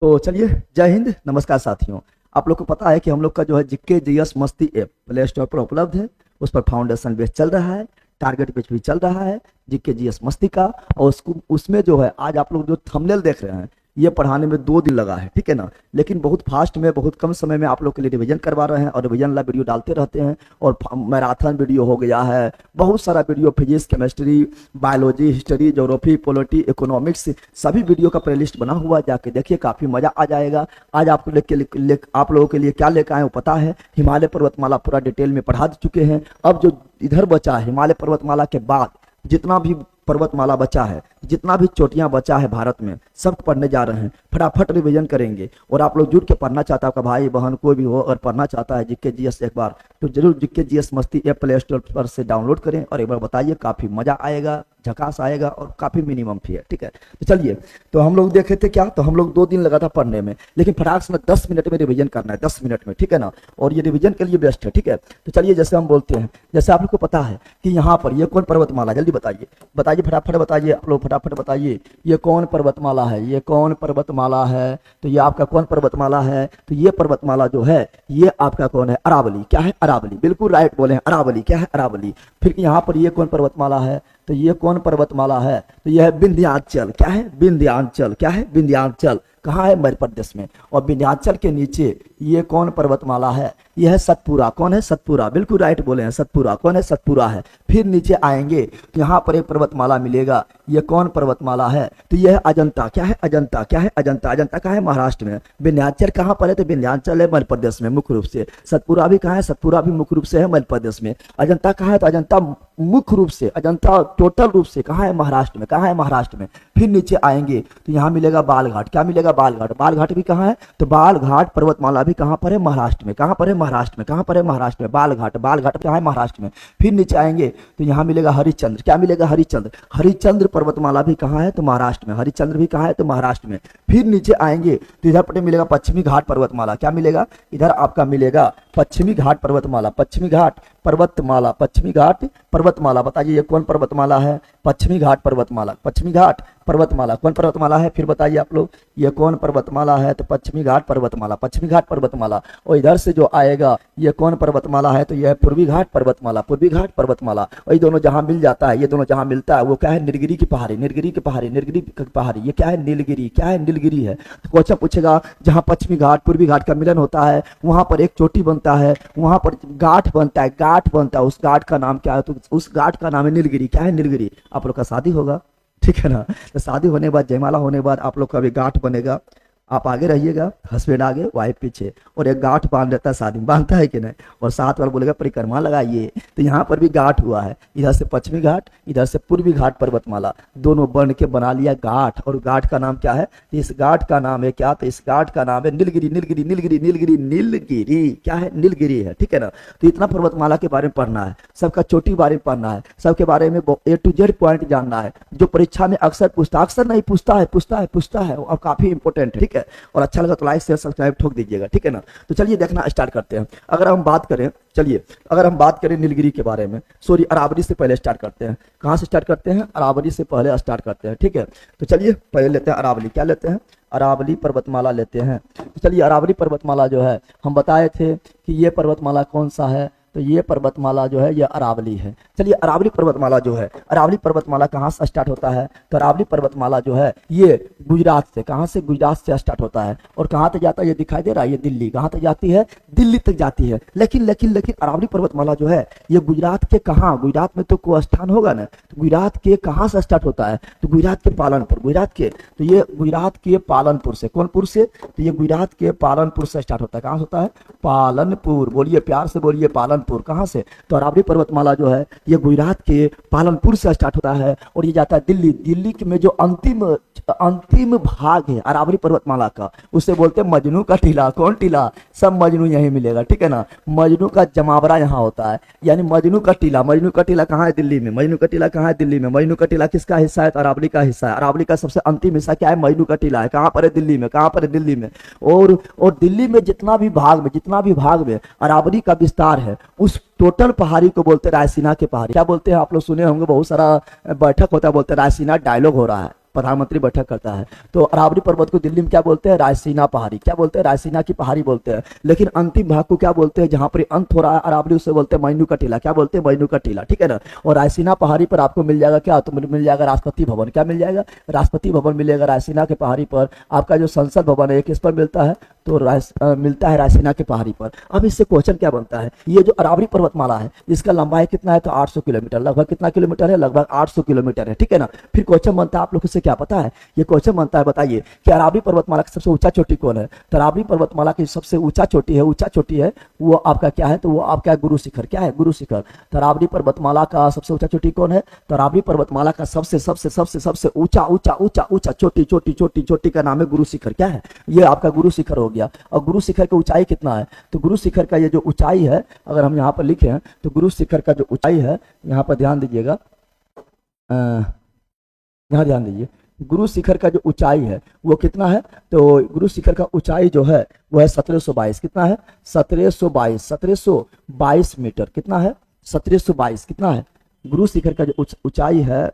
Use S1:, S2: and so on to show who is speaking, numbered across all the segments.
S1: तो चलिए, जय हिंद, नमस्कार साथियों। आप लोग को पता है कि हम लोग का जो है जीके जीएस मस्ती ऐप प्ले स्टोर पर उपलब्ध है। उस पर फाउंडेशन बेस चल रहा है, टारगेट बेस भी चल रहा है जीके जीएस मस्ती का। और उसको उसमें जो है आज आप लोग जो थंबनेल देख रहे हैं ये पढ़ाने में 2 दिन लगा है, ठीक है ना। लेकिन बहुत फास्ट में, बहुत कम समय में आप लोग के लिए रिवीजन करवा रहे हैं और रिवीजन वाला वीडियो डालते रहते हैं। और मैराथन वीडियो हो गया है, बहुत सारा video, physics, chemistry, biology, history, geography, polity, economics, सभी वीडियो का प्लेलिस्ट बना हुआ है। जाके देखिए, काफी मजा आ जाएगा। आज आपको आप लोगों के लिए क्या लेकर आए वो पता है। हिमालय पर्वतमाला पूरा डिटेल में पढ़ा चुके हैं। अब जो इधर बचा है, हिमालय पर्वतमाला के बाद जितना भी पर्वतमाला बचा है, जितना भी चोटियां बचा है भारत में, सब पढ़ने जा रहे हैं। फटाफट रिवीजन करेंगे। और आप लोग जुड़ के पढ़ना चाहता है, आपका भाई बहन कोई भी हो और पढ़ना चाहता है जीके जीएस एक बार, तो जरूर जीके जीएस मस्ती ऐप प्ले स्टोर पर से डाउनलोड करें और एक बार बताइए। काफी मजा आएगा, झकास आएगा और काफी मिनिमम फी है, ठीक है। तो चलिए, तो हम लोग देखे थे क्या, तो हम लोग 2 दिन लगा था पढ़ने में, लेकिन फटाक से 10 मिनट में रिवीजन करना है, 10 मिनट में, ठीक है ना। और ये रिवीजन के लिए बेस्ट है, ठीक है। तो चलिए, जैसे हम बोलते हैं, जैसे आप लोग को पता है कि यहाँ पर ये कौन पर्वतमाला, जल्दी बताइए, बताइए फटाफट बताइए, आप लोग फटाफट बताइए, ये कौन पर्वतमाला है, ये कौन पर्वतमाला है। तो ये आपका कौन पर्वतमाला है, तो ये पर्वतमाला जो है ये आपका कौन है, अरावली। क्या है, अरावली, बिल्कुल राइट बोले हैं, अरावली। क्या है, अरावली। फिर यहाँ पर ये कौन पर्वतमाला है, तो ये कौन पर्वतमाला है, तो यह है विंध्याचल। क्या है, विंध्याचल। क्या है, विंध्याचल। कहाँ है, मध्य प्रदेश में। और विंध्याचल के नीचे ये कौन पर्वतमाला है, यह है सतपुरा। कौन है, सतपुरा, बिल्कुल राइट बोले हैं, सतपुरा। कौन है, सतपुरा है। फिर नीचे आएंगे तो यहाँ पर एक पर्वतमाला मिलेगा, ये कौन पर्वतमाला है, तो यह है अजंता। क्या है, अजंता। क्या है, अजंता। अजंता कहाँ है, महाराष्ट्र में। विंध्याचल कहाँ पर है, तो विंध्याचल है मध्य प्रदेश में मुख्य रूप से। सतपुरा भी कहाँ है, सतपुरा भी मुख्य रूप से है मध्य प्रदेश में। अजंता कहाँ है, तो अजंता मुख्य रूप से, अजंता टोटल रूप से कहाँ है, महाराष्ट्र में। कहाँ है, महाराष्ट्र में। फिर नीचे आएंगे तो यहाँ मिलेगा बालघाट। क्या मिलेगा, बालघाट। बालघाट भी कहाँ है, तो बालघाट पर्वतमाला भी कहाँ पर है, महाराष्ट्र में। कहाँ पर है, महाराष्ट्र में। कहाँ पर है, महाराष्ट्र में, बालघाट। बालघाट कहाँ है, महाराष्ट्र में। फिर नीचे आएंगे तो यहाँ मिलेगा हरिश्चंद्र। क्या मिलेगा, हरिश्चंद्र। हरिश्चंद्र पर्वतमाला भी कहाँ है, तो महाराष्ट्र में। हरिश्चंद्र भी कहाँ है, तो महाराष्ट्र में। फिर नीचे आएंगे तो इधर पर मिलेगा पश्चिमी घाट पर्वतमाला। क्या मिलेगा, इधर आपका मिलेगा पश्चिमी घाट पर्वतमाला। पश्चिमी घाट पर्वतमाला, पश्चिमी घाट पर्वतमाला। बताइए ये कौन पर्वतमाला है, पश्चिमी घाट पर्वतमाला। पश्चिमी घाट पर्वतमाला कौन पर्वतमाला है, फिर बताइए आप लोग, ये कौन पर्वतमाला है, तो पश्चिमी घाट पर्वतमाला। पश्चिमी घाट पर्वतमाला। और इधर से जो आएगा ये कौन पर्वतमाला है, तो यह पूर्वी घाट पर्वतमाला। पूर्वी घाट पर्वतमाला। और ये दोनों जहां मिल जाता है, ये दोनों जहां मिलता है वो क्या है, नीलगिरी की पहाड़ी। नीलगिरी की पहाड़ी, नीलगिरी की पहाड़ी, ये क्या है, नीलगिरी। क्या है, नीलगिरी है। तो क्वेश्चन पूछेगा, जहां पश्चिमी घाट पूर्वी घाट का मिलन होता है वहां पर एक चोटी बनता है, वहां पर घाट बनता है, घाट बनता है, उस घाट का नाम क्या है, तो उस घाट का नाम है नीलगिरी। क्या है, नीलगिरी। आप लोग का शादी होगा, ठीक है ना। तो शादी होने के बाद, जयमाला होने के बाद आप लोग का भी गांठ बनेगा। आप आगे रहिएगा, हस्बैंड आगे, वाइफ पीछे, और एक गांठ बांध देता है, शादी बांधता है कि नहीं। और साथ वाला बोलेगा परिक्रमा लगाइए। तो यहाँ पर भी गांठ हुआ है, इधर से पश्चिमी घाट, इधर से पूर्वी घाट पर्वतमाला, दोनों बन के बना लिया गांठ। और गांठ का नाम क्या है, तो इस गांठ का नाम है क्या, तो इस गांठ का नाम है नीलगिरी। नीलगिरी, नीलगिरी, नीलगिरी, नीलगिरी। क्या है, नीलगिरी है, ठीक है ना। तो इतना पर्वतमाला के बारे में पढ़ना है, सबका चोटी के बारे में पढ़ना है, सबके बारे में A to Z पॉइंट जानना है, जो परीक्षा में अक्सर पूछता, अक्सर नहीं पूछता है और काफी इंपॉर्टेंट है, ठीक है। और अच्छा लगा तो लाइक शेयर सब्सक्राइब ठोक दीजिएगा, ठीक है ना। तो चलिए देखना स्टार्ट करते हैं। अगर हम बात करें, चलिए अगर हम बात करें नीलगिरी के बारे में, सॉरी अरावली से पहले स्टार्ट करते हैं। कहाँ से स्टार्ट करते हैं, अरावली से पहले स्टार्ट करते हैं, ठीक है। तो चलिए पहले लेते हैं अरावली। क्या लेते हैं, अरावली पर्वतमाला लेते हैं। तो चलिए, अरावली पर्वतमाला जो है हम बताए थे कि ये पर्वतमाला कौन सा है, तो ये पर्वतमाला जो है ये अरावली है। चलिए, अरावली पर्वतमाला जो है, अरावली पर्वतमाला कहाँ से स्टार्ट होता है, तो अरावली पर्वतमाला जो है ये गुजरात से, कहाँ से, गुजरात से स्टार्ट होता है। और कहाँ तक जाता है, ये दिखाई दे रहा है, ये दिल्ली। कहाँ तक जाती है, दिल्ली तक जाती है। लेकिन लेकिन लेकिन अरावली पर्वतमाला जो है ये गुजरात के कहाँ, गुजरात में तो कोई स्थान होगा ना, तो गुजरात के कहाँ से स्टार्ट होता है, तो गुजरात के पालनपुर। गुजरात के, तो ये गुजरात के पालनपुर से, कौनपुर से, तो ये गुजरात के पालनपुर से स्टार्ट होता है। कहाँ होता है, पालनपुर। बोलिए, प्यार से बोलिए, पालनपुर। कहाँ से, तो अरावली पर्वतमाला जो है ये गुजरात के पालनपुर से स्टार्ट होता है और ये जाता है दिल्ली। दिल्ली में जो अंतिम भाग है अरावली पर्वतमाला का, उसे बोलते हैं मजनू का टीला। कौन टीला, सब मजनू यही मिलेगा, ठीक है ना। मजनू का जमावड़ा यहाँ होता है, यानी मजनू का टीला। मजनू का टीला कहाँ है, दिल्ली में। मजनू का टीला कहाँ है, दिल्ली में। मजनू का टीला किसका हिस्सा है, तो अरावली का हिस्सा है। अरावली का सबसे अंतिम हिस्सा क्या है, मजनू का टीला है। कहाँ पर है, दिल्ली में। कहाँ पर है, दिल्ली में। और दिल्ली में जितना भी भाग में अरावली का विस्तार है, उस टोटल पहाड़ी को बोलते हैं रायसीना की पहाड़ी। क्या बोलते हैं, आप लोग सुने होंगे, बहुत सारा बैठक होता है, बोलते हैं रायसीना डायलॉग हो रहा है, प्रधानमंत्री बैठक करता है। तो अरावली पर्वत को दिल्ली में क्या बोलते हैं? रायसीना पहाड़ी। क्या बोलते हैं? रायसीना की पहाड़ी बोलते हैं। लेकिन अंतिम भाग को क्या बोलते हैं? जहां पर अंत हो रहा है अरावली, उसे बोलते हैं मैनू का टीला। क्या बोलते हैं? मैनू का टीला, ठीक है ना। और रायसीना पहाड़ी पर आपको मिल जाएगा क्या? तो मिल जाएगा राष्ट्रपति भवन। क्या मिल जाएगा? राष्ट्रपति भवन मिलेगा रायसीना के पहाड़ी पर। आपका जो संसद भवन है किस पर मिलता है? तो मिलता है रायसीना के पहाड़ी पर। अब इससे क्वेश्चन क्या बनता है? ये जो अरावली पर्वतमाला है इसका लंबाई कितना है? तो 800 किलोमीटर। लगभग कितना किलोमीटर है? लगभग 800 किलोमीटर है, ठीक है ना। फिर क्वेश्चन बनता है, आप लोग से क्या पता है? ये क्वेश्चन बनता है, बताइए कि अरावली पर्वतमाला की सबसे ऊंचा चोटी कौन है? तो अरावली पर्वतमाला की सबसे ऊंचा चोटी है वो आपका क्या है? तो वो आपका गुरु शिखर। क्या है? गुरु शिखर। तो अरावली पर्वतमाला का सबसे ऊंचा चोटी कौन है? तो अरावली पर्वतमाला का सबसे सबसे सबसे सबसे ऊंचा ऊंचा ऊंचा ऊंचा चोटी चोटी चोटी चोटी का नाम है गुरु शिखर। क्या है? ये आपका गुरु शिखर हो गया। और गुरु शिखर की ऊंचाई कितना है? तो गुरु शिखर का ये जो ऊंचाई है, अगर हम यहाँ पर लिखें तो गुरु शिखर का जो ऊंचाई है, यहाँ पर ध्यान दीजिएगा, यहाँ ध्यान दीजिए, गुरु शिखर का जो ऊंचाई है वो कितना है? तो गुरु शिखर का ऊंचाई जो है वो है 1722। कितना है? 1722 मीटर। कितना है? 1722 कितना है? गुरु शिखर का जो ऊंचाई है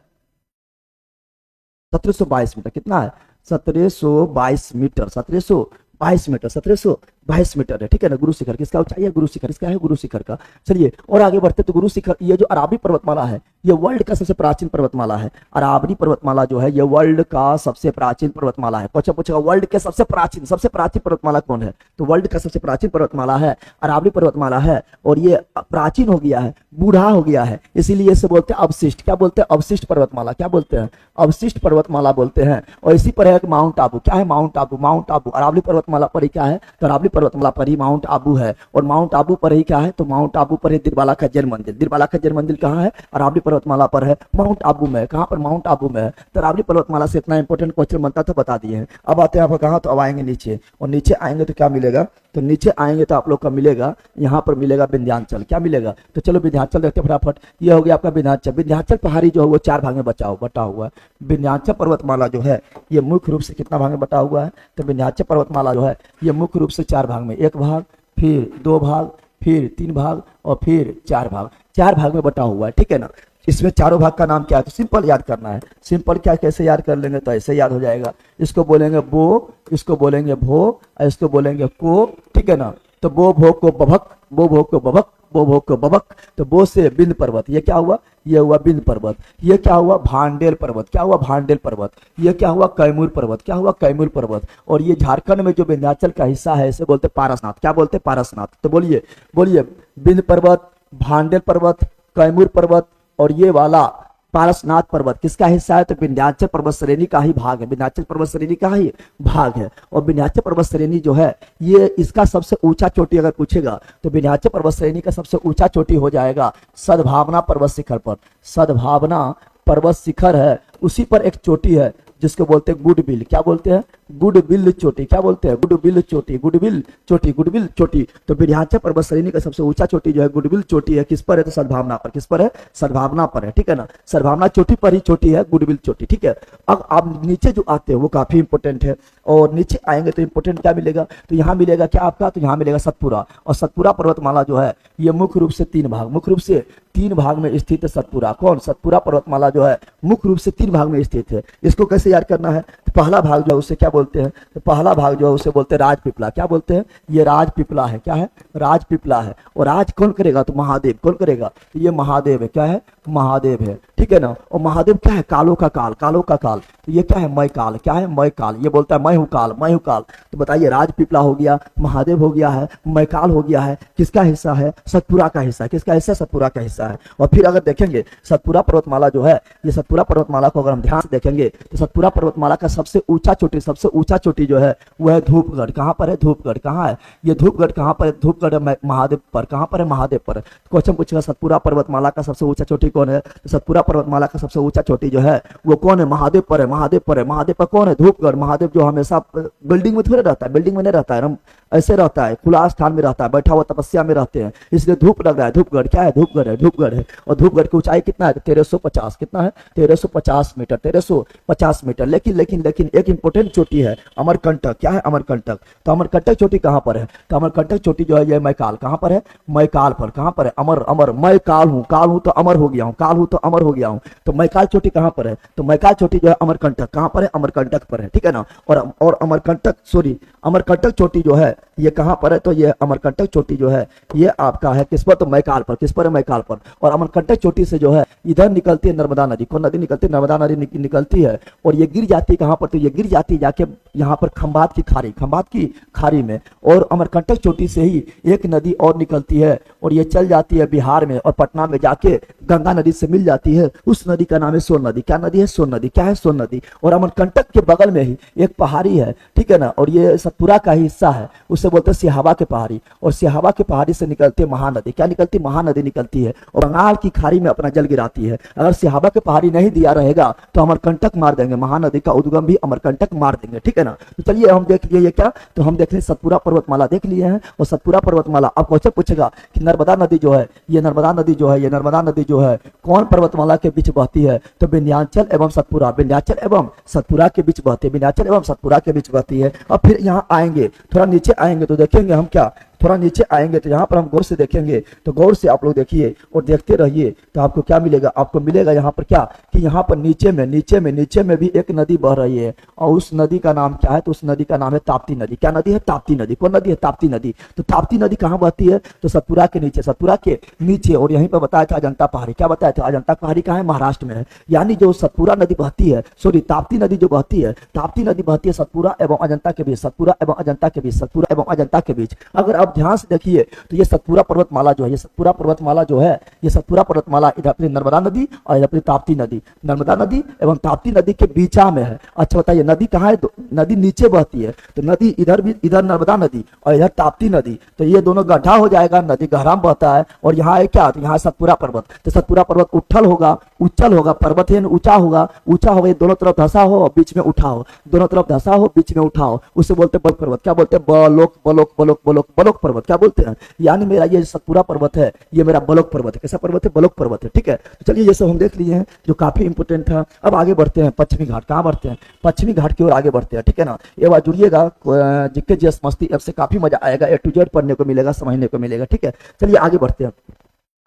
S1: 1722 मीटर। कितना है? 1722 मीटर। 1722 मीटर, 1722 मीटर है, ठीक है ना। गुरु शिखर किसका ऊंचाई है? गुरु शिखर। इसका है गुरु शिखर का। चलिए और आगे बढ़ते तो गुरु शिखर, ये जो अरावली पर्वतमाला है ये वर्ल्ड का सबसे प्राचीन पर्वतमाला है। अरावली पर्वतमाला जो है ये वर्ल्ड का सबसे प्राचीन पर्वतमाला है। क्वेश्चन पूछेगा वर्ल्ड के सबसे प्राचीन पर्वतमाला कौन है? तो वर्ल्ड का सबसे प्राचीन पर्वतमाला है अरावली पर्वतमाला है। और ये प्राचीन हो गया है, बूढ़ा हो गया है, इसीलिए इसे बोलते हैं अवशिष्ट। क्या बोलते हैं? अवशिष्ट पर्वतमाला। क्या बोलते हैं? अवशिष्ट पर्वतमाला बोलते हैं। और इसी पर है माउंट आबू। क्या है? माउंट आबू। माउंट आबू अरावली पर्वतमाला पर ही क्या है? तो अरावली पर्वतमाला पर ही माउंट आबू है। और माउंट आबू पर ही क्या है? तो माउंट आबू पर ही दिलवाला खज्जर मंदिर। दिलवाला खज्जर मंदिर कहाँ है? अरावली पर्वतमाला पर है, माउंट आबू में। कहाँ पर? माउंट आबू में है। तो अरावली पर्वतमाला से इतना इंपॉर्टेंट क्वेश्चन बनता था, बता दिए हैं। अब आते हैं आप कहाँ? तो अब आएंगे नीचे, और नीचे आएंगे तो क्या मिलेगा? तो नीचे आएंगे तो आप लोग का मिलेगा, यहाँ पर मिलेगा विंध्याचल। क्या मिलेगा? तो चलो विंध्याचल देखते फटाफट। ये हो गया आपका विंध्याचल। विंध्याचल पहाड़ी जो है वो 4 भाग में बटा हुआ है। विंध्याचल पर्वतमाला जो है ये मुख्य रूप से कितना भाग में बटा हुआ है? तो विंध्याचल पर्वतमाला जो है ये मुख्य रूप से 4 भाग में, 1 भाग, फिर 2 भाग, फिर 3 भाग और फिर 4 भाग, 4 भाग में बटा हुआ है, ठीक है ना। इसमें चारों भाग का नाम क्या है? तो सिंपल याद करना है। सिंपल क्या, कैसे याद कर लेंगे? तो ऐसे याद हो जाएगा। इसको बोलेंगे बो, इसको बोलेंगे भो, और इसको बोलेंगे को, ठीक है ना। तो बो भो को बभक, बो भो को बभक, बो भो को बभक। तो बो से बिंद पर्वत, ये क्या हुआ? ये हुआ बिंद पर्वत। ये क्या हुआ? भांडेल पर्वत। क्या हुआ? भांडेल पर्वत। ये क्या हुआ? कैमूर पर्वत। क्या हुआ? कैमूर पर्वत। और ये झारखंड में जो विंध्याचल का हिस्सा है इसे बोलते पारसनाथ। क्या बोलते? पारसनाथ। तो बोलिए बिंद पर्वत, भांडेल पर्वत, कैमूर पर्वत और ये वाला पारसनाथ पर्वत किसका हिस्सा है? तो विंध्याचल पर्वत श्रेणी का ही भाग है। विंध्याचल पर्वत श्रेणी का ही भाग है। और विंध्याचल पर्वत श्रेणी जो है ये इसका सबसे ऊंचा चोटी अगर पूछेगा तो विंध्याचल पर्वत श्रेणी का सबसे ऊंचा चोटी हो जाएगा सद्भावना पर्वत शिखर पर। सद्भावना पर्वत शिखर है, उसी पर एक चोटी है जिसको बोलते हैं गुडविल। क्या बोलते हैं? गुडविल चोटी। क्या बोलते हैं? गुडविल चोटी, गुडविल चोटी, गुडविल चोटी। तो विंध्याचल पर्वत श्रेणी का सबसे ऊंचा चोटी जो है गुडविल चोटी है। किस पर है? तो सद्भावना पर। किस पर है? सद्भावना पर है, ठीक है ना। सद्भावना चोटी पर ही चोटी है गुडविल चोटी, ठीक है। अब आप नीचे जो आते हैं वो काफी इंपोर्टेंट है। और नीचे आएंगे तो इंपोर्टेंट क्या मिलेगा? तो यहाँ मिलेगा क्या आपका? तो यहाँ मिलेगा सतपुरा। और सतपुरा पर्वतमाला जो है ये मुख्य रूप से 3 भाग, मुख्य रूप से 3 भाग में स्थित है सतपुरा। कौन? सतपुरा पर्वतमाला जो है मुख्य रूप से 3 भाग में स्थित है। इसको कैसे याद करना है? तो पहला भाग जो है उसे क्या बोलते हैं? तो पहला भाग जो है उसे बोलते हैं राजपीपला। क्या बोलते हैं? ये राजपीपला है। क्या है? राजपीपला है। और राज कौन करेगा? तो महादेव। कौन करेगा? तो ये महादेव है। क्या है? महादेव है, ठीक है ना। और महादेव क्या है? कालों का काल, कालों का काल। तो ये क्या है? मय काल। क्या है? मय काल। ये बोलता है मैं हूँ काल, मैं हूँ काल। तो बताइए राजपीपला हो गया, महादेव हो गया है, मय काल हो गया है, किसका हिस्सा है? सतपुरा का हिस्सा। किसका हिस्सा? सतपुरा का हिस्सा है। और फिर अगर देखेंगे सतपुरा पर्वतमाला जो है ये सतपुरा पर्वतमाला को अगर हम ध्यान से देखेंगे तो सतपुरा पर्वतमाला का सबसे ऊंचा चोटी जो है वो है धूपगढ़। कहाँ पर है? धूपगढ़। कहाँ है ये धूपगढ़? कहाँ पर है? धूपगढ़ महादेव पर। कहाँ पर है? महादेव पर। क्वेश्चन पूछेगा सतपुरा पर्वतमाला का सबसे ऊंचा चोटी कौन है? तो सतपुरा पर्वतमाला का सबसे ऊंचा चोटी जो है वो कौन है? महादेव पर है। महादेव पर है। महादेव पर कौन है? धूपगढ़। महादेव जो हमेशा बिल्डिंग में थोड़े रहता है, बिल्डिंग में नहीं रहता है, ऐसे रहता है, खुला स्थान में रहता है, बैठा हुआ तपस्या में रहते हैं, इसलिए धूप लग रहा है। धूपगढ़ क्या है? धूपगढ़ है, धूपगढ़ है। और धूपगढ़ की ऊंचाई कितना है? 1350। कितना है? 1350 मीटर, 1350 मीटर। लेकिन लेकिन लेकिन एक इंपॉर्टेंट चोटी है, अमरकंटक। क्या है? अमरकंटक। तो अमरकंटक चोटी कहाँ पर है? तो अमरकंटक चोटी जो है ये मैकाल। कहाँ पर है? मैकाल पर। कहाँ पर है? अमर अमर, मैं काल हूँ, काल हूँ तो अमर हो गया हूँ, काल हूँ तो अमर हो गया हूँ। तो मैकाल चोटी कहाँ पर है? तो मैकाल चोटी जो है अमरकंटक। कहाँ पर है? अमरकंटक पर है, ठीक है ना। और अमरकंटक, सॉरी, अमरकंटक चोटी जो है ये कहाँ पर है? तो ये अमरकंटक चोटी जो है ये आपका है किस पर? तो मैकाल पर। किस पर है? मैकाल पर। और अमरकंटक चोटी से जो है इधर निकलती है नर्मदा नदी। कौन नदी निकलती है? नर्मदा नदी निकलती है। और ये गिर जाती है कहाँ पर? तो ये गिर जाती है जाके यहाँ पर खंभात की खाड़ी, खंभात की खाड़ी में। और अमरकंटक चोटी से ही एक नदी और निकलती है और ये चल जाती है बिहार में और पटना में जाके गंगा नदी से मिल जाती है। उस नदी का नाम है सोन नदी। क्या नदी है? सोन नदी। क्या है? सोन नदी। और अमरकंटक के बगल में ही एक पहाड़ी है, ठीक है ना, और ये सतपुरा का ही हिस्सा है, उसे बोलते हैं सिहावा के पहाड़ी। और सिहावा के पहाड़ी से निकलती है महानदी। क्या निकलती? महानदी निकलती है और बंगाल की खाड़ी में अपना जल गिराती है। अगर सिहावा के पहाड़ी नहीं दिया रहेगा तो अमरकंटक मार देंगे, महानदी का उद्गम भी अमरकंटक मार देंगे, ठीक है ना। तो चलिए हम देख लिए ये क्या, तो हम देख लिए सतपुरा पर्वतमाला देख लिए हैं। और सतपुरा पर्वतमाला अब क्वेश्चन पूछेगा कि नर्मदा नदी जो है, ये नर्मदा नदी जो है, ये नर्मदा नदी जो है कौन पर्वतमाला के बीच बहती है? तो विंध्याचल एवं सतपुरा, विंध्याचल एवं सतपुरा के बीच बहती है, विंध्याचल एवं सतपुरा के बीच बहती है। अब फिर यहाँ आएंगे, थोड़ा नीचे आएंगे तो देखेंगे हम क्या, थोड़ा नीचे आएंगे तो यहाँ पर हम गौर से देखेंगे। तो गौर से आप लोग देखिए और देखते रहिए तो आपको क्या मिलेगा? आपको मिलेगा यहाँ पर क्या कि यहाँ पर नीचे में भी एक नदी बह रही है और उस नदी का नाम क्या है? तो उस नदी का नाम है ताप्ती नदी। क्या नदी है? ताप्ती नदी। कौन नदी है? ताप्ती नदी। तो ताप्ती नदी कहाँ बहती है? तो सतपुरा के नीचे, सतपुरा के नीचे। और यहीं पर बताया था अजंता पहाड़ी। क्या बताया था? अजंता पहाड़ी कहाँ है? महाराष्ट्र में है। यानी जो सतपुरा नदी बहती है, सॉरी ताप्ती नदी जो बहती है, ताप्ती नदी बहती है सतपुरा एवं अजंता के बीच, सतपुरा एवं अजंता के बीच, सतपुरा एवं अजंता के बीच। अगर आप ध्यान से देखिए तो ये सतपुरा पर्वतमाला जो है, ये सतपुरा पर्वतमाला जो है, ये सतपुरा पर्वतमाला इधर अपनी नर्मदा नदी और इधर अपनी ताप्ती नदी, नर्मदा नदी एवं ताप्ती नदी के बीचा में है। अच्छा बताइए नदी कहाँ है? तो नदी नीचे बहती है, तो नदी इधर भी, इधर नर्मदा नदी और इधर ताप्ती नदी, तो ये दोनों गड्ढा हो जाएगा, नदी गहरा में बहता है। और यहाँ है क्या? तो यहाँ सतपुरा पर्वत। तो सतपुरा पर्वत उठल होगा, उच्चल होगा, पर्वत है ऊंचा होगा, ऊंचा होगा, दोनों तरफ धसा हो और बीच में उठा हो, दोनों तरफ धसा हो बीच में उठा हो, उसे बोलते बलोक पर्वत। क्या बोलते हैं? Block block block block block पर्वत। क्या बोलते हैं? यानी मेरा ये सतपुरा पर्वत है, ये मेरा बलोक पर्वत है। कैसा पर्वत है? बलोक पर्वत है, ठीक है। तो चलिए ये सब हम देख लिए हैं जो काफी इंपोर्टेंट था। अब आगे बढ़ते हैं पश्चिमी घाट। कहाँ बढ़ते हैं? पश्चिमी घाट की ओर आगे बढ़ते हैं, ठीक है ना। ये बात जुड़िएगा, जीके जीएस मस्ती ऐप से काफी मजा आएगा, ए टू जेड पढ़ने को मिलेगा, समझने को मिलेगा, ठीक है। चलिए आगे बढ़ते हैं।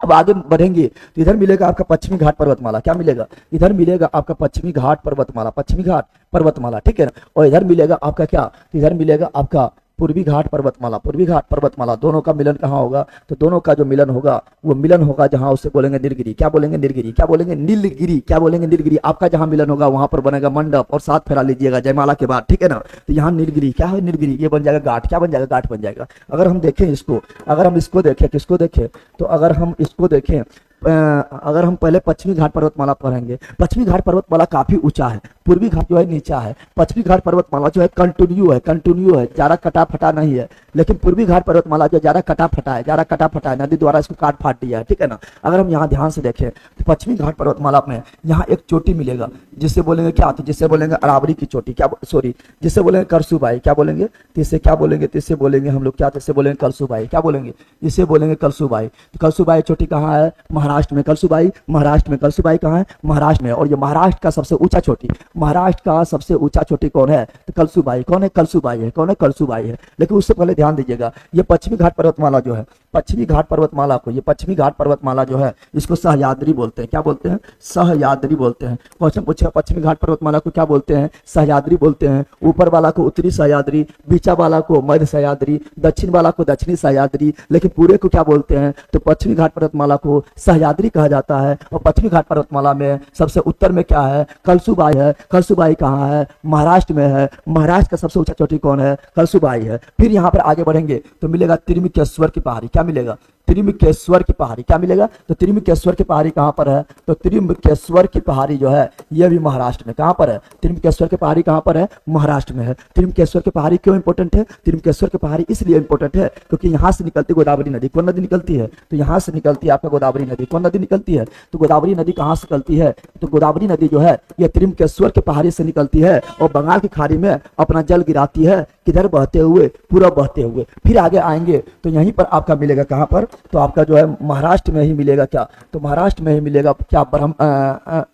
S1: अब आगे बढ़ेंगे तो इधर मिलेगा आपका पश्चिमी घाट पर्वतमाला। क्या मिलेगा? इधर मिलेगा आपका पश्चिमी घाट पर्वतमाला, पश्चिमी घाट पर्वतमाला, ठीक है ना। और इधर मिलेगा आपका क्या? इधर मिलेगा आपका पूर्वी घाट पर्वतमाला, पूर्वी घाट पर्वतमाला। दोनों का मिलन कहाँ होगा? तो दोनों का जो मिलन होगा वो मिलन होगा जहाँ उसे बोलेंगे नीलगिरी। क्या बोलेंगे? नीलगिरी। क्या बोलेंगे? नीलगिरी। क्या बोलेंगे? नीलगिरी। आपका जहाँ मिलन होगा वहां पर बनेगा मंडप और 7 फेरा लीजिएगा जयमाला के बाद, ठीक है ना। तो यहाँ नीलगिरी। क्या है? नीलगिरी। ये बन जाएगा घाट। क्या बन जाएगा? घाट बन जाएगा। अगर हम देखें इसको, अगर हम इसको देखें, किसको देखें? तो अगर हम इसको देखें, अगर हम पहले पश्चिमी घाट पर्वतमाला पढ़ेंगे, पश्चिमी घाट पर्वतमाला काफी ऊंचा है, पूर्वी घाट जो है नीचा है। पश्चिमी घाट पर्वतमाला जो है कंटिन्यू है, कंटिन्यू है, ज्यादा कटा फटा नहीं है। लेकिन पूर्वी घाट पर्वतमाला जो ज्यादा कटा फटा है, ज्यादा कटा फटा है, नदी द्वारा इसको काट फाट दिया है, ठीक है ना। अगर हम यहाँ ध्यान से देखें तो पश्चिमी घाट पर्वतमाला में यहाँ एक चोटी मिलेगा जिससे बोलेंगे क्या? तो जिससे बोलेंगे अरावली की चोटी। क्या? सॉरी, जिससे बोलेंगे करसूबाई। क्या बोलेंगे? तो इससे क्या बोलेंगे? तो इससे बोलेंगे हम लोग क्या? तो इससे बोलेंगे कलसूबाई। क्या बोलेंगे? इसे बोलेंगे कलसूबाई। तो कलसूबाई चोटी कहाँ है? महाराष्ट्र में। कलसूबाई महाराष्ट्र में। कलसूबाई कहाँ है? महाराष्ट्र में। और ये महाराष्ट्र का सबसे ऊंचा चोटी, महाराष्ट्र का सबसे ऊंचा चोटी कौन है? तो कलसूबाई। कौन है? कलसूबाई है। कौन है? कलसूबाई है। लेकिन उससे पहले ध्यान दीजिएगा, ये पश्चिमी घाट पर्वतमाला जो है, पश्चिमी घाट पर्वतमाला को, ये पश्चिमी घाट पर्वतमाला जो है इसको सहयाद्री बोलते हैं। क्या बोलते हैं? सहयाद्री बोलते हैं। क्वेश्चन पूछेगा पश्चिमी घाट पर्वतमाला को क्या बोलते हैं? सहयाद्री बोलते हैं। ऊपर वाला को उत्तरी सहयाद्री, बीचा वाला को मध्य सहयाद्री, दक्षिण वाला को दक्षिणी सहयाद्री, लेकिन पूरे को क्या बोलते हैं? तो पश्चिमी घाट पर्वतमाला को सहयाद्री कहा जाता है। और पश्चिमी घाट पर्वतमाला में सबसे उत्तर में क्या है? कलसूबाई है। कलसूबाई कहाँ है? महाराष्ट्र में है। महाराष्ट्र का सबसे ऊंचा चोटी कौन है? कलसूबाई है। फिर यहाँ पर आगे बढ़ेंगे तो मिलेगा त्रिमिकेश्वर की पहाड़ी। क्या मिलेगा? त्रिमकेश्वर की पहाड़ी। क्या मिलेगा? तो त्रिमकेश्वर की पहाड़ी कहाँ पर है? तो त्रिमकेश्वर की पहाड़ी जो है यह भी महाराष्ट्र में। कहाँ पर है? त्रिमकेश्वर की पहाड़ी कहाँ पर है? महाराष्ट्र में है। त्रिमकेश्वर की पहाड़ी क्यों इंपॉर्टेंट है? त्रिमकेश्वर की पहाड़ी इसलिए इंपॉर्टेंट है क्योंकि यहाँ से निकलती गोदावरी नदी। कौन नदी निकलती है? तो यहाँ से निकलती है आपका गोदावरी नदी। कौन नदी निकलती है? तो गोदावरी नदी कहाँ से निकलती है? तो गोदावरी नदी जो है यह त्रिमकेश्वर की पहाड़ी से निकलती है और बंगाल की खाड़ी में अपना जल गिराती है। किधर बहते हुए? पूरब बहते हुए। फिर आगे आएंगे तो यहीं पर आपका मिलेगा कहाँ पर? तो आपका जो है महाराष्ट्र में ही मिलेगा। क्या? तो महाराष्ट्र में ही मिलेगा क्या?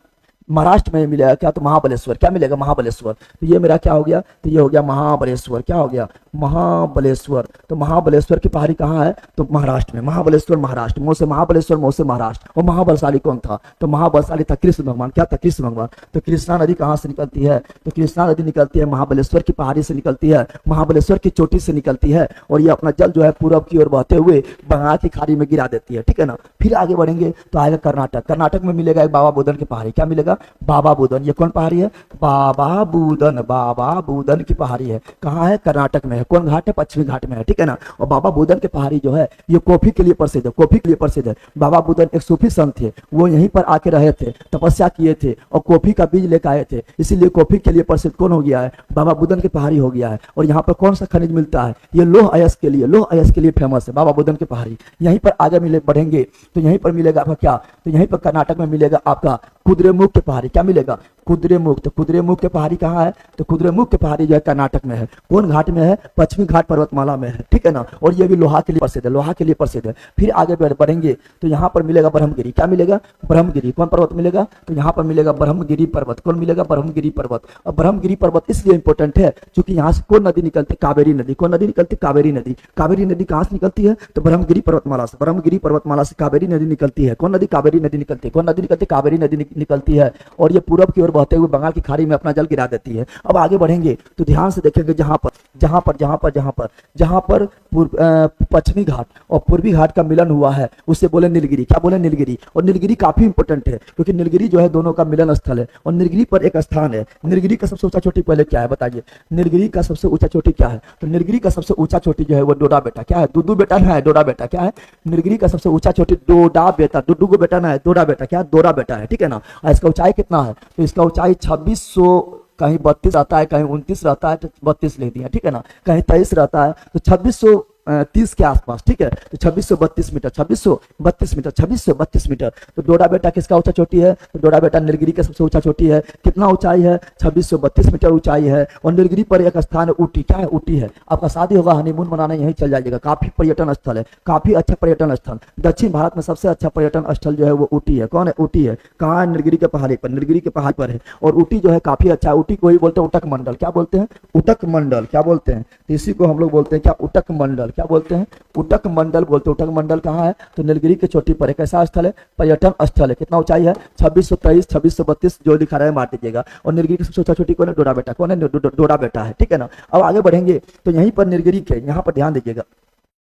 S1: महाराष्ट्र में मिलेगा क्या? तो महाबलेश्वर। क्या मिलेगा? महाबलेश्वर। तो ये मेरा क्या हो गया? तो ये हो गया महाबलेश्वर। क्या हो गया? महाबलेश्वर। तो महाबलेश्वर की पहाड़ी कहाँ है? तो महाराष्ट्र में। महाबलेश्वर महाराष्ट्र। मोह से महाबलेश्वर, मोह से महाराष्ट्र। और महाबलशाली कौन था? तो महाबलशाली था कृष्ण भगवान। क्या था? कृष्ण भगवान। तो कृष्णा नदी कहाँ से निकलती है? तो कृष्णा नदी निकलती है महाबलेश्वर की पहाड़ी से निकलती है, महाबलेश्वर की चोटी से निकलती है और ये अपना जल जो है पूरब की ओर बहते हुए बंगाल की खाड़ी में गिरा देती है। ठीक है ना। फिर आगे बढ़ेंगे तो आएगा कर्नाटक। कर्नाटक में मिलेगा एक बाबा बुदन की पहाड़ी। क्या मिलेगा? बाबा बुदन। ये कौन पहाड़ी है? बाबा बुदन। बाबा बुदन की पहाड़ी है। कहाँ है? कर्नाटक में है। कौन घाट है? पश्चिमी घाट में है। ठीक है ना। और बाबा बुदन की पहाड़ी जो है ये कॉफी के लिए प्रसिद्ध है। कॉफी के लिए प्रसिद्ध है। बाबा बुदन एक सूफी संत थे, वो यहीं पर आके रहे थे, तपस्या किए थे और कॉफी का बीज लेकर आए थे, इसीलिए कॉफी के लिए प्रसिद्ध कौन हो गया है? बाबा बुदन की पहाड़ी हो गया है। और यहाँ पर कौन सा खनिज मिलता है? ये लौह अयस्क के लिए, लौह अयस्क के लिए फेमस है बाबा बुदन की पहाड़ी। यहीं पर आगे बढ़ेंगे तो यहीं पर मिलेगा आपका क्या? तो यहीं पर कर्नाटक में मिलेगा आपका कुद्रेमुख की पहाड़ी। क्या मिलेगा? कुद्रेमुख। तो कुद्रेमुख की पहाड़ी कहाँ है? तो कुद्रेमुख की पहाड़ी जो है कर्नाटक में है। कौन घाट में है? पश्चिमी घाट पर्वतमाला में है। ठीक है ना। और ये भी लोहा के लिए प्रसिद्ध है, लोहा के लिए प्रसिद्ध है। फिर आगे बढ़ेंगे तो यहाँ पर मिलेगा ब्रह्मगिरी। क्या मिलेगा? ब्रह्मगिरी। कौन पर्वत मिलेगा? तो यहाँ पर मिलेगा ब्रह्मगिरी पर्वत। कौन मिलेगा? ब्रह्मगिरी पर्वत। और ब्रह्मगिरी पर्वत इसलिए इंपॉर्टेंट है क्योंकि यहाँ से कौन नदी निकलती? कावेरी नदी। कौन नदी निकलती? कावेरी नदी। कावेरी नदी कहाँ से निकलती है? तो ब्रह्मगिरी पर्वतमाला से। ब्रह्मगिरी पर्वतमाला से कावेरी नदी निकलती है। कौन नदी? कावेरी नदी निकलती है। कौन नदी निकलती? कावेरी नदी निकलती है और ये पूरब की ओर बहते हुए बंगाल की खाड़ी में अपना जल गिरा देती है। अब आगे बढ़ेंगे तो ध्यान से देखेंगे जहां पर पश्चिमी घाट और पूर्वी घाट का मिलन हुआ है उसे बोले नीलगिरी। क्या बोले? नीलगिरी। और नीलगिरी काफी इंपॉर्टेंट है क्योंकि नीलगिरी जो है दोनों का मिलन स्थल है और नीलगिरी पर एक स्थान है। नीलगिरी का सबसे ऊंचा चोटी पहले क्या है बताइए? नीलगिरी का सबसे ऊंचा चोटी क्या है? तो नीलगिरी का सबसे ऊंचा चोटी जो है वो डोडा बेटा। क्या है? दुदू बेटा ना है, डोडा बेटा। क्या है? नीलगिरी का सबसे ऊंचा चोटी डोडा बेटा। दुदू को बेटा ना है, डोडा बेटा। क्या? डोडा बेटा है। ठीक है ना। और इसका ऊंचाई कितना है? तो इसका ऊंचाई 2600, कहीं 32 रहता है, कहीं 29 रहता है, तो 32 ले दिया। ठीक है ना। कहीं 23 रहता है तो 2630 के आसपास। ठीक है। तो 2632 मीटर, 2632 मीटर, 2632 मीटर। तो डोडा बेटा किसका ऊंचा चोटी है? तो डोडा बेटा नीलगिरी का सबसे ऊंचा चोटी है। कितना ऊंचाई है? 2632 मीटर ऊंचाई है। और नीलगिरी पर एक स्थान है ऊटी। क्या है? ऊटी है। आपका शादी होगा, हनीमून मनाने यहीं चल जाइएगा। काफी पर्यटन स्थल है, काफी अच्छा पर्यटन स्थल। दक्षिण भारत में सबसे अच्छा पर्यटन स्थल जो है वो ऊटी है। कौन है? ऊटी है। कहाँ है? नीलगिरी के पहाड़ी पर। नीलगिरी के पहाड़ी पर है और ऊटी जो है काफी अच्छा है। ऊटी को ही बोलते हैं उटक मंडल। क्या बोलते हैं? उटक मंडल। क्या बोलते हैं? तो इसी को हम लोग बोलते हैं क्या? उटक मंडल। क्या बोलते हैं? उटक मंडल बोलते हैं। उटक मंडल कहाँ है? तो नीलगिरी की चोटी पर एक ऐसा स्थल है, पर्यटन स्थल है। कितना ऊंचाई है? 2623, 2632 जो दिखा रहा है मार दीजिएगा। और नीलगिरी की सबसे ऊंचा चोटी कौन है? डोडा बेटा। कौन है? डोडा बेटा है। ठीक है ना। अब आगे बढ़ेंगे तो यहीं पर नीलगिरी के, यहाँ पर ध्यान दीजिएगा,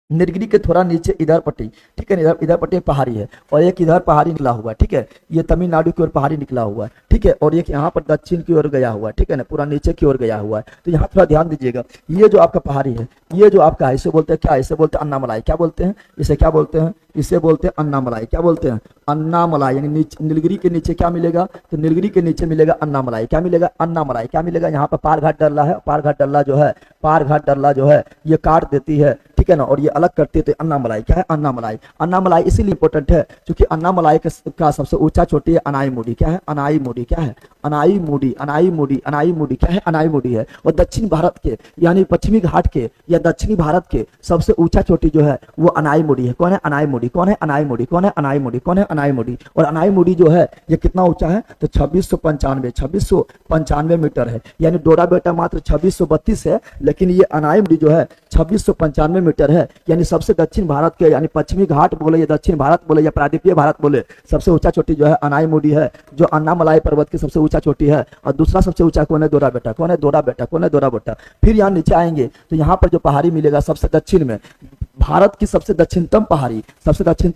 S1: नीलगिरी के थोड़ा नीचे इधर पट्टी। ठीक है। इधर पट्टी पहाड़ी है और एक इधर पहाड़ी निकला हुआ है। ठीक है। ये तमिलनाडु की ओर पहाड़ी निकला हुआ है। ठीक है। और एक यहाँ पर दक्षिण की ओर गया हुआ है। ठीक है ना। पूरा नीचे की ओर गया हुआ है। तो यहाँ थोड़ा ध्यान दीजिएगा। ये जो आपका पहाड़ी है, ये जो आपका है, इसे बोलते हैं क्या? इसे बोलते हैं अन्नामलाई। क्या बोलते हैं? इसे क्या बोलते हैं? इसे बोलते हैं अन्नामलाई। क्या बोलते हैं? अन्नामलाई। यानी नीलगिरी के नीचे क्या मिलेगा? तो नीलगिरी के नीचे मिलेगा अन्नामलाई। क्या मिलेगा? अन्नामलाई। क्या मिलेगा? यहाँ पर पारघाट डल्ला है। पारघाट डल्ला जो है ये काट देती है। ठीक है ना। और ये अलग करती है तो अन्नामलाई। क्या है? अन्नामलाई। अन्नामलाई इसीलिए इंपॉर्टेंट है क्योंकि अन्नामलाई का सबसे ऊंचा चोटी है अनाईमुडी। क्या है? अनाईमुडी। क्या है? अनाईमुडी। क्या है? अनाईमुडी है। और दक्षिण भारत के यानी पश्चिमी घाट के या दक्षिणी भारत के सबसे ऊंचा चोटी जो है वो अनाईमुडी है। कौन है? अनाईमुडी। कौन है? अनाईमुडी। कौन है? अनाईमुडी। कौन है? अनाईमुडी। और अनाईमुडी जो है ये कितना ऊंचा है? तो 2695 मीटर है। यानी डोडा बेटा मात्र 2632 है, लेकिन ये अनाईमुडी जो है 2695 मीटर है। यानी सबसे दक्षिण भारत के यानी पश्चिमी घाट बोले या दक्षिण भारत बोले या प्रायद्वीपीय भारत बोले, सबसे ऊंचा चोटी जो है अनाईमुडी है, जो अन्नामलाई पर्वत की सबसे ऊंचा चोटी है। और दूसरा सबसे ऊंचा कौन है? डोडा बेटा। कौन है? डोडा बेटा। कौन है? डोडा बेटा। फिर यहाँ नीचे आएंगे तो यहाँ पर जो पहाड़ी मिलेगा सबसे दक्षिण में, भारत की सबसे दक्षिणतम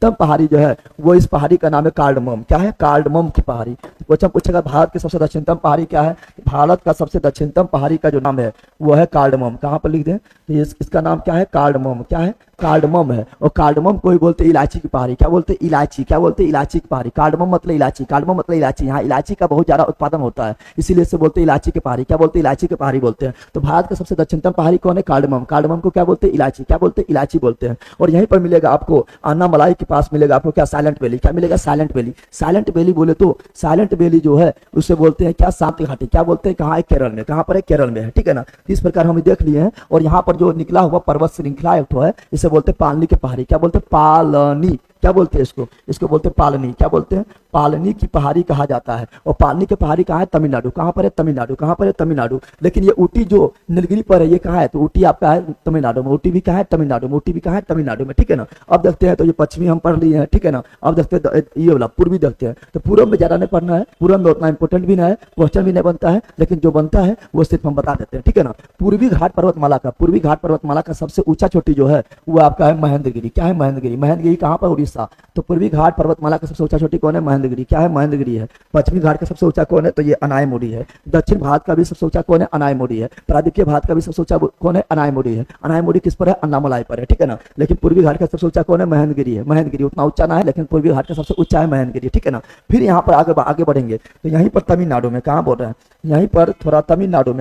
S1: पहाड़ी जो है वो इस पहाड़ी का नाम है कार्डमम। क्या है? कार्डमम की पहाड़ी। क्वेश्चन पूछेगा भारत की सबसे दक्षिणतम पहाड़ी क्या है? भारत का सबसे दक्षिणतम पहाड़ी का जो नाम है वो है कार्डमम। कहाँ पर लिख दें? तो इसका नाम क्या है? कार्डमम। क्या है? कार्डमम है, और कार्डमम को ही बोलते हैं इलायची की पहाड़ी। क्या बोलते हैं? इलायची। क्या बोलते हैं? इलायची की पहाड़ी। कार्डमम मतलब इलायची, कार्डमम मतलब इलायची। यहाँ इलायची का बहुत ज्यादा उत्पादन होता है, इसीलिए इसे बोलते हैं इलायची की पहाड़ी। क्या बोलते हैं? इलायची की पहाड़ी बोलते हैं। तो भारत का सबसे दक्षिणतम पहाड़ी कौन है? कार्डमम। कार्डमम को क्या बोलते हैं? इलायची। क्या बोलते हैं? इलायची बोलते हैं। और यहीं पर मिलेगा आपको अन्नामलाई के पास मिलेगा आपको क्या? Silent valley. क्या मिलेगा? Silent valley. साइलेंट वैली बोले तो साइलेंट वैली जो है उसे बोलते हैं क्या? शांति घाटी। क्या बोलते हैं? कहाँ है? केरल में। कहाँ पर है? केरल में है, ठीक है ना। इस प्रकार हम देख लिए हैं। और यहाँ पर जो निकला हुआ पर्वत श्रृंखला एक है, इसे बोलते हैं पालनी की पहाड़ी। क्या बोलते हैं? पालनी। क्या बोलते हैं इसको? इसको बोलते हैं पालनी। क्या बोलते हैं? पालनी की पहाड़ी कहा जाता है। और पालनी की पहाड़ी कहाँ है? तमिलनाडु। कहाँ पर है? तमिलनाडु। कहाँ पर है? तमिलनाडु। लेकिन ये ऊटी जो नीलगिरी पर है, ये कहाँ है? तो ऊटी आपका है तमिलनाडु में। ऊटी भी कहाँ है? तमिलनाडु में। ऊटी भी कहाँ है? तमिलनाडु में, ठीक है ना। अब देखते हैं, तो ये पश्चिमी हम पढ़ लिए हैं, ठीक है ना। अब देखते हैं ये वाला पूर्वी देखते हैं। तो पूर्व में ज्यादा नहीं पढ़ना है, पूर्व में उतना इंपोर्टेंट भी नहीं है, क्वेश्चन भी नहीं बनता है, लेकिन जो बनता है वो सिर्फ हम बता देते हैं, ठीक है ना। पूर्वी घाट पर्वतमाला का, पूर्वी घाट पर्वतमाला का सबसे ऊंचा चोटी जो है वो आपका है महेंद्रगिरी। क्या है? महेंद्रगिरी। महेंद्रगिरी कहाँ पर? उड़ीसा। तो पूर्वी घाट पर्वतमाला का सबसे ऊंचा चोटी कौन है? महेंद्रगिरी। क्या है? महेंद्रगिरी है। पश्चिमी घाट का सबसे ऊंचा कौन है? तो ये अनायमुड़ी है। दक्षिण भारत का भी सबसे ऊंचा कौन है? अनायमुड़ी है। प्रायद्वीपीय भारत का भी सबसे ऊंचा कौन है? अनायमुड़ी है। अनायमुड़ी किस पर है? अन्नामलाई पर है, ठीक है ना। लेकिन पूर्वी घाट का सबसे ऊंचा कौन है? महेंद्रगिरी है। महेंद्रगिरी उतना ऊंचा ना है, लेकिन पूर्वी घाट का सबसे ऊंचा है महेंद्रगिरी, ठीक है ना। फिर यहाँ पर आगे बढ़ेंगे तो यहीं पर तमिलनाडु में, कहाँ बोल रहे हैं? यहीं पर थोड़ा तमिलनाडु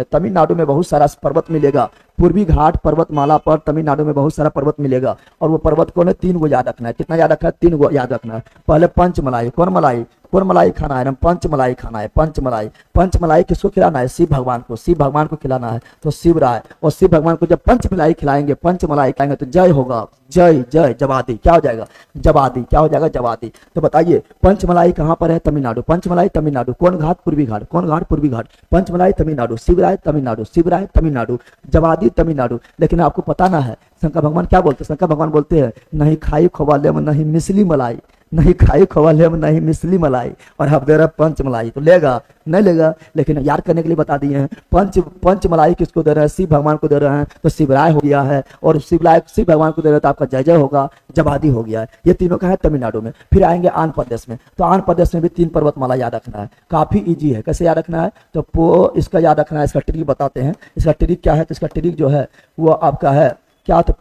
S1: में बहुत सारा पर्वत मिलेगा। पूर्वी घाट पर्वतमाला पर तमिलनाडु में बहुत सारा पर्वत मिलेगा। और वो पर्वत कौन है? 3 गो याद रखना है। कितना याद रखना है? 3 गो याद रखना है। पहले पंचमलाई। कौन मलाई? कौन मलाई खाना है? पंचमलाई खाना है। पंचमलाई। पंचमलाई किसको खिलाना है? शिव भगवान को। शिव भगवान को खिलाना है तो शिवराय। और शिव भगवान को जब पंचमलाई खिलाएंगे, पंचमलाई खिलाएंगे तो जय होगा। जय जय जवादी। क्या हो जाएगा? जवादी। क्या हो जाएगा? जवादी। तो बताइए पंचमलाई कहाँ पर है? तमिलनाडु। पंचमलाई तमिलनाडु। कौन घाट? पूर्वी घाट। कौन घाट? पूर्वी घाट। पंचमलाई तमिलनाडु। शिवराय तमिलनाडु। शिवराय तमिलनाडु। जवादी तमिलनाडु। लेकिन आपको पता ना है शंकर भगवान क्या बोलते हैं? शंकर भगवान बोलते हैं नहीं खाई खोवाले में नहीं मिसली मलाई, नहीं खाई खोवाले में नहीं मिसली मलाई, और अब दे रहा पंचमलाई। तो लेगा? नहीं लेगा। लेकिन याद करने के लिए बता दिए हैं। पंचमलाई किसको दे रहे हैं? शिव भगवान को दे रहे हैं, तो शिवराय हो गया है। और शिव भगवान को दे रहे हैं तो आपका जय जय होगा, जवादी हो गया है। ये तीनों का है तमिलनाडु में। फिर आएंगे आंध्र प्रदेश में। तो आंध्र प्रदेश में भी 3 पर्वतमाला याद रखना है, काफी इजी है। कैसे याद रखना है? तो इसका याद रखना है। इसका ट्रिक बताते हैं। इसका ट्रिक क्या है? तो इसका ट्रिक जो है वो आपका है क्या? तो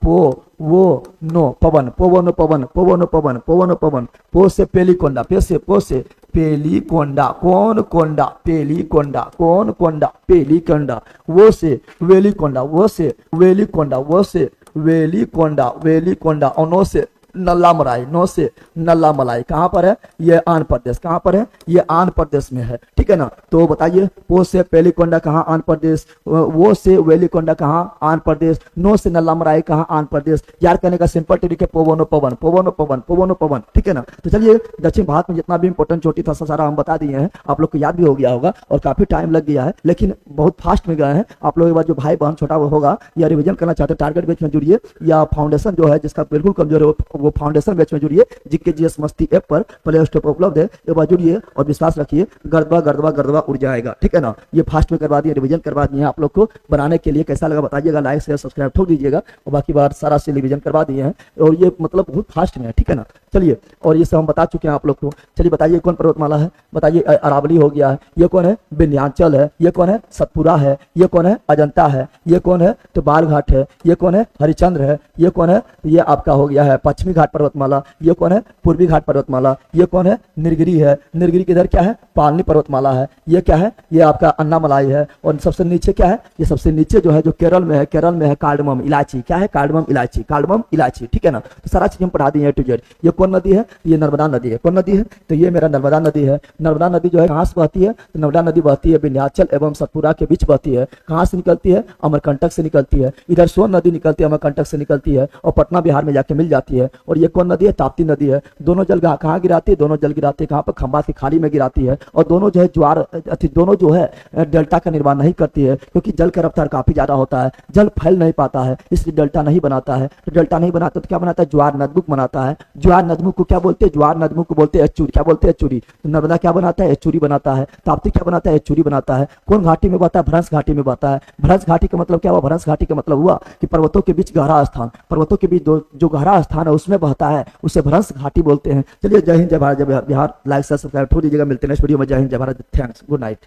S1: वो नो पवन, पोवनो पवन, पोवनो पवन, पोवनो पवन। पो से पेलीकोंडा। पो से पेलीकोंडा। कौन कोंडा? पेलीकोंडा। कौन कोंडा? पेलीकोंडा। वो से वेलीकोंडा। वो से वेलीकोंडा। वो से वेलीकोंडा। वेलीकोंडा। और नो से नल्ला मलाई। नो से नल्ला मलाई। कहाँ पर है? ये आंध्र प्रदेश। कहाँ पर है? ये आंध्र प्रदेश में है, ठीक है ना। तो बताइए पो से पेलीकोंडा कहाँ? आंध्र प्रदेश। वो से वेलीकोंडा कहाँ? आंध्र प्रदेश। नो से नल्ला मलाई कहाँ? आंध्र प्रदेश। याद करने का सिंपल ट्रिक है पोवनो पवन, पोवनो पवन, पोवनो पवन, ठीक है ना। तो चलिए दक्षिण भारत में जितना भी इंपोर्टेंट चोटी था सारा हम बता दिए हैं। आप लोग को याद भी हो गया होगा और काफी टाइम लग गया है, लेकिन बहुत फास्ट में गए हैं आप लोग। एक बार जो भाई बहन छोटा वो होगा या रिवीजन करना चाहते हैं टारगेट बैच में जुड़िए, या फाउंडेशन जो है जिसका बिल्कुल कमजोर है वो फाउंडेशन बैच में जुड़िए। जीके जीएस मस्ती ऐप पर प्ले स्टोर पर उपलब्ध है। एक बार जुड़िए और विश्वास रखिए, गर्दवा उड़ जाएगा, ठीक है ना। ये फास्ट में करवा दिए, रिवीजन करवा दिए आप लोग को। बनाने के लिए कैसा लगा बताइएगा, लाइक शेयर सब्सक्राइब ठोक दीजिएगा। और बाकी बार सारा से रिवीजन करवा दिए हैं और ये मतलब बहुत फास्ट में है, ठीक है ना। चलिए, और ये सब हम बता चुके हैं आप लोग को। चलिए बताइए कौन पर्वतमाला है? बताइए अरावली हो गया है। ये कौन है? विंध्याचल है। ये कौन है? सतपुरा है। ये कौन है? अजंता है। ये कौन है? तो बालघाट है। ये कौन है? हरिचंद्र है। ये कौन है? ये आपका हो गया है पश्चिमी घाट पर्वतमाला। ये कौन है? पूर्वी घाट पर्वतमाला। ये कौन है? नीलगिरी है। नीलगिरी के इधर क्या है? पालनी पर्वतमाला है। ये क्या है? ये आपका अन्नामलाई है। और सबसे नीचे क्या है? ये सबसे नीचे जो है जो केरल में है, केरल में है कार्डमम इलायची। क्या है? कार्डमम इलायची, कार्डमम इलायची, ठीक है ना। तो सारा चीज हम पढ़ा दिए A to Z। ये कौन नदी है? ये नर्मदा नदी है। कौन नदी है? तो ये मेरा नर्मदा नदी है। नर्मदा नदी जो है कहाँ से बहती है? तो नर्मदा नदी बहती है विंध्याचल एवं सतपुरा के बीच बहती है। कहाँ से निकलती है? अमरकंटक से निकलती है। इधर सोन नदी निकलती है, अमरकंटक से निकलती है और पटना बिहार में जाके मिल जाती है। और ये कौन नदी है? ताप्ती नदी है। दोनों जल कहाँ गिराती है? दोनों जल गिराती है कहाँ पर? खंबात की खाड़ी में गिराती है। और दोनों जो है ज्वार दोनों जो है डेल्टा का निर्माण नहीं करती है, क्योंकि जल का रफ्तार काफी ज्यादा होता है, जल फैल नहीं पाता है, इसलिए डेल्टा नहीं बनाता है। तो डेल्टा नहीं बनाता तो क्या बनाता है? ज्वार नदमुख बनाता है। ज्वार नदमुख को क्या बोलते हैं? ज्वार नदमुख को बोलते हैं एचूरी। क्या बोलते हैं? एचूरी। तो नर्मदा क्या बनाता है? एचूरी बनाता है। ताप्ती क्या बनाता है? एचूरी बनाता है। कौन घाटी में बहता है? भ्रंश घाटी में बहता है। भ्रंश घाटी का मतलब क्या हुआ? भ्रंश घाटी का मतलब हुआ कि पर्वतों के बीच गहरा स्थान, पर्वतों के बीच जो गहरा स्थान है उसमें बहता है, उसे भ्रंश घाटी बोलते हैं। चलिए, जय हिंद, जय भारत, जय बिहार। लाइक सब्सक्राइब ठोक दीजिएगा। मिलते हैं नेक्स्ट वीडियो में। जय हिंद, जय Bharat, thanks, good night.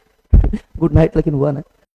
S1: Good night लेकिन हुआ ना।